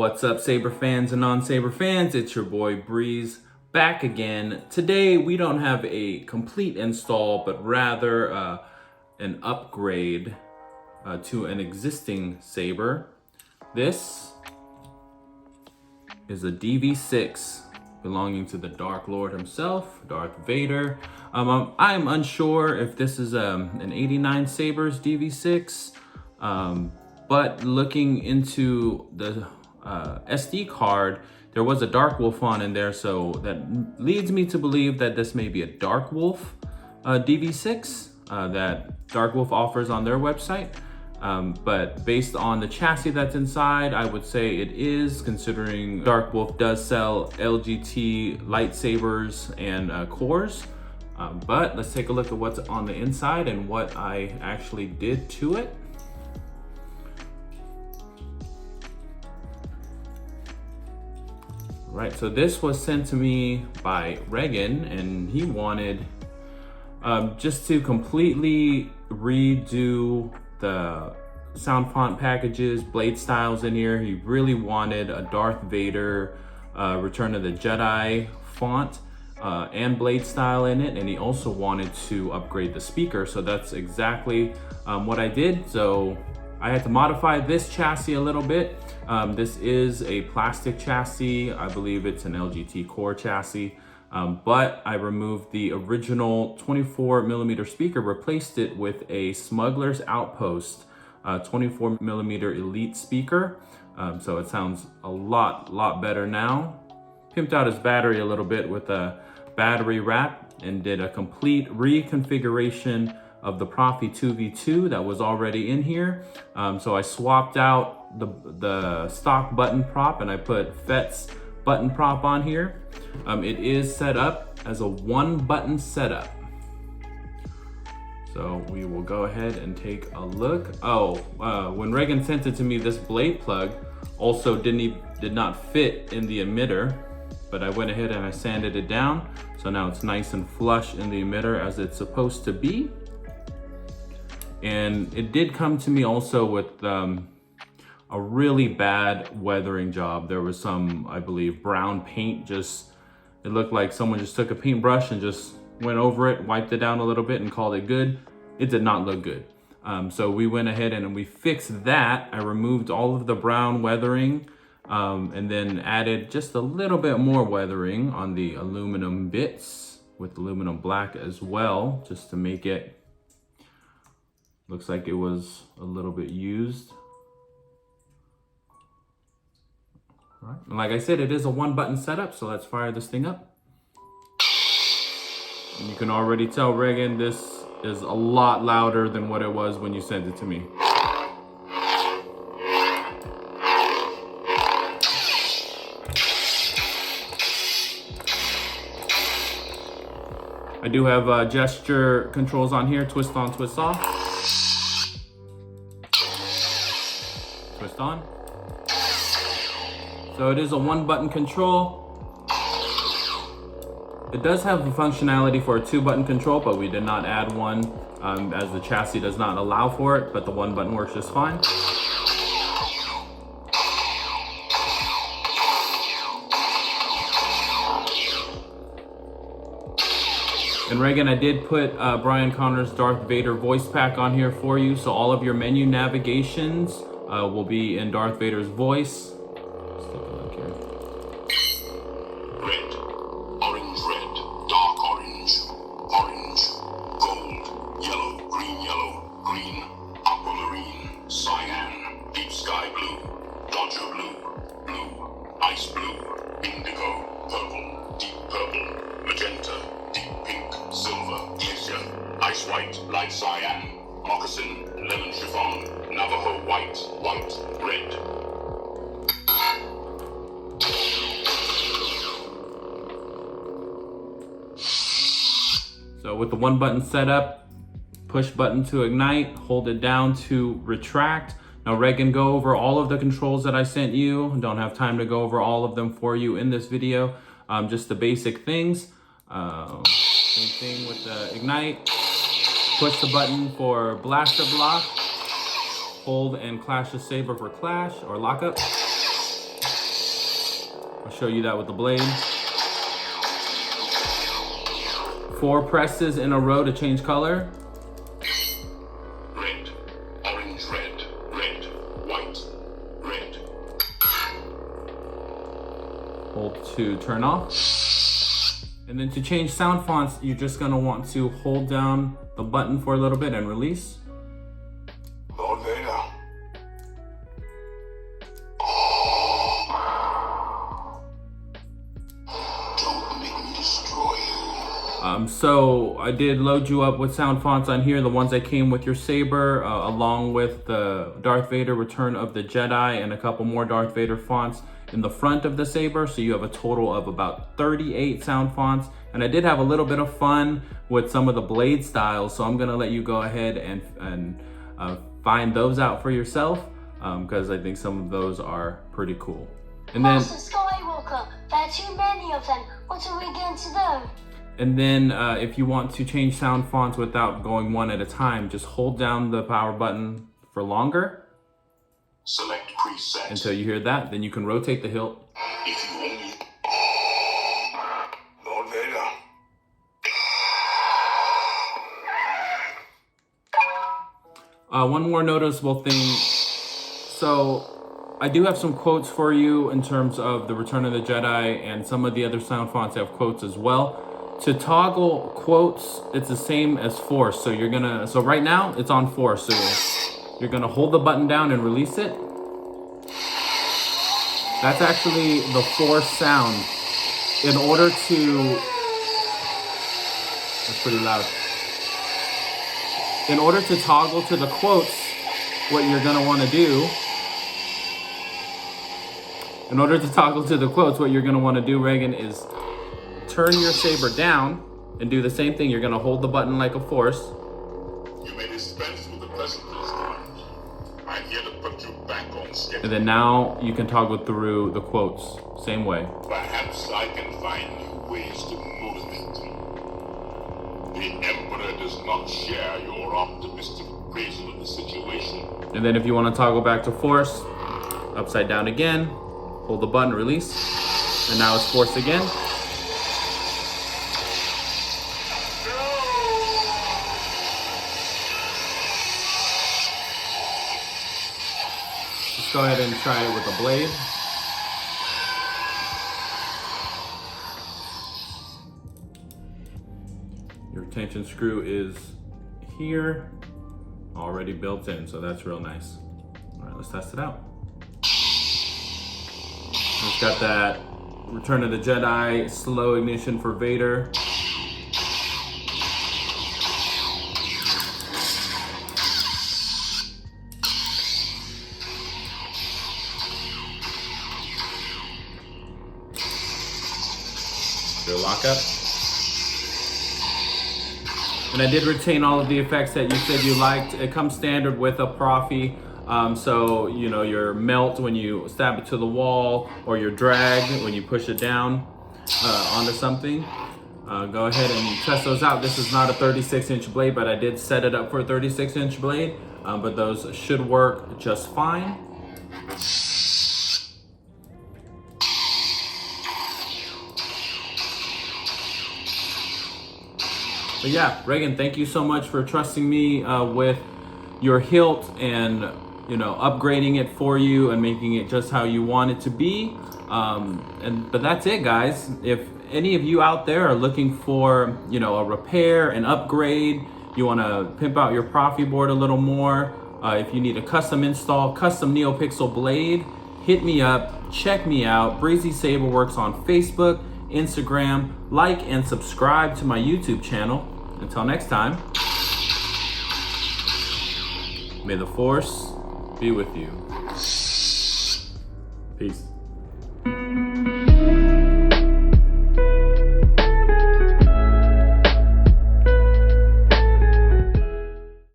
What's up, Saber fans and non-Saber fans? It's your boy Breeze back again. Today we don't have a complete install, but rather an upgrade to an existing Saber. This is a DV6 belonging to the Dark Lord himself, Darth Vader. I'm unsure if this is an 89 Sabers DV6, but looking into the SD card, there was a Darkwolf on in there, so that leads me to believe that this may be a Darkwolf DV6 that Darkwolf offers on their website. But based on the chassis that's inside, I would say it is, considering Darkwolf does sell LGT lightsabers and cores. But let's take a look at what's on the inside and what I actually did to it. Right, so this was sent to me by Reagen, and he wanted just to completely redo the sound font packages, blade styles in here. He really wanted a Darth Vader Return of the Jedi font and blade style in it, and he also wanted to upgrade the speaker. So that's exactly what I did. So I had to modify this chassis a little bit. This is a plastic chassis. I believe it's an LGT core chassis, but I removed the original 24mm speaker, replaced it with a Smuggler's Outpost 24mm Elite speaker. So it sounds a lot better now. Pimped out his battery a little bit with a battery wrap and did a complete reconfiguration of the Proffie 2v2 that was already in here. So I swapped out the stock button prop and I put Fett's button prop on here. It is set up as a 1-button setup. So we will go ahead and take a look. When Reagen sent it to me, this blade plug also did not fit in the emitter, but I went ahead and I sanded it down. So now it's nice and flush in the emitter as it's supposed to be. And it did come to me also with a really bad weathering job. There was some, I believe, brown paint. It looked like someone just took a paintbrush and just went over it, wiped it down a little bit and called it good. It did not look good. So we went ahead and we fixed that. I removed all of the brown weathering and then added just a little bit more weathering on the aluminum bits with aluminum black as well, just to make it looks like it was a little bit used. All right. And like I said, it is a 1-button setup, so let's fire this thing up. And you can already tell, Reagen, this is a lot louder than what it was when you sent it to me. I do have gesture controls on here, twist on, twist off. Twist on. So it is a 1-button control. It does have the functionality for a 2-button control, but we did not add one as the chassis does not allow for it, but the 1-button works just fine. And Reagen, I did put Brian Connor's Darth Vader voice pack on here for you, so all of your menu navigations will be in Darth Vader's voice. Let's take a look here. Red, orange, red, dark orange, orange, gold, yellow, green, aquamarine, cyan, deep sky blue, Dodger blue, blue, ice blue, indigo, purple, deep purple, magenta, deep pink, silver, glacier, ice white, light cyan, moccasin, lemon chiffon, Navajo white, red. So with the 1-button setup, push button to ignite, hold it down to retract. Now Reagen, go over all of the controls that I sent you. Don't have time to go over all of them for you in this video. Just the basic things. Same thing with the ignite. Push the button for blaster block. Hold and clash the saber for clash or lockup. I'll show you that with the blade. 4 presses in a row to change color. Red, orange, red, red, white, red. Hold to turn off. And then to change sound fonts, you're just gonna want to hold down the button for a little bit and release. Lord Vader. Don't make me destroy you. So I did load you up with sound fonts on here, the ones that came with your Saber, along with the Darth Vader Return of the Jedi and a couple more Darth Vader fonts in the front of the Saber. So you have a total of about 38 sound fonts. And I did have a little bit of fun with some of the blade styles. So I'm gonna let you go ahead and find those out for yourself, because I think some of those are pretty cool. And then Skywalker, there are too many of them. What are we going to do? And then if you want to change sound fonts without going one at a time, just hold down the power button for longer. Select preset. Until you hear that, then you can rotate the hilt. If you only... Lord Vader. One more noticeable thing. So I do have some quotes for you in terms of the Return of the Jedi, and some of the other sound fonts have quotes as well. To toggle quotes, it's the same as force. So you're gonna, so right now it's on force. So you're gonna hold the button down and release it. That's actually the force sound. In order to, that's pretty loud. In order to toggle to the quotes, what you're gonna wanna do, Reagen, is turn your Saber down and do the same thing. You're gonna hold the button like a force. You may dispense with the present this time. I'm here to put you back on schedule. And then now you can toggle through the quotes, same way. Perhaps I can find new ways to motivate them. The Emperor does not share your optimistic appraisal of the situation. And then if you wanna toggle back to force, upside down again, hold the button, release, and now it's force again. Just go ahead and try it with a blade. Your retention screw is here, already built in, so that's real nice. All right, let's test it out. It's got that Return of the Jedi slow ignition for Vader. Your lockup. And I did retain all of the effects that you said you liked. It comes standard with a Proffie. So, you know, your melt when you stab it to the wall, or your drag when you push it down onto something. Go ahead and test those out. This is not a 36-inch blade, but I did set it up for a 36-inch blade. But those should work just fine. But yeah, Reagen, thank you so much for trusting me with your hilt and, you know, upgrading it for you and making it just how you want it to be. But that's it, guys. If any of you out there are looking for, you know, a repair, an upgrade, you want to pimp out your Proffie board a little more, if you need a custom install, custom NeoPixel blade, hit me up, check me out. Breezy Saber Works on Facebook, Instagram. Like and subscribe to my YouTube channel. Until next time, may the Force be with you. Peace.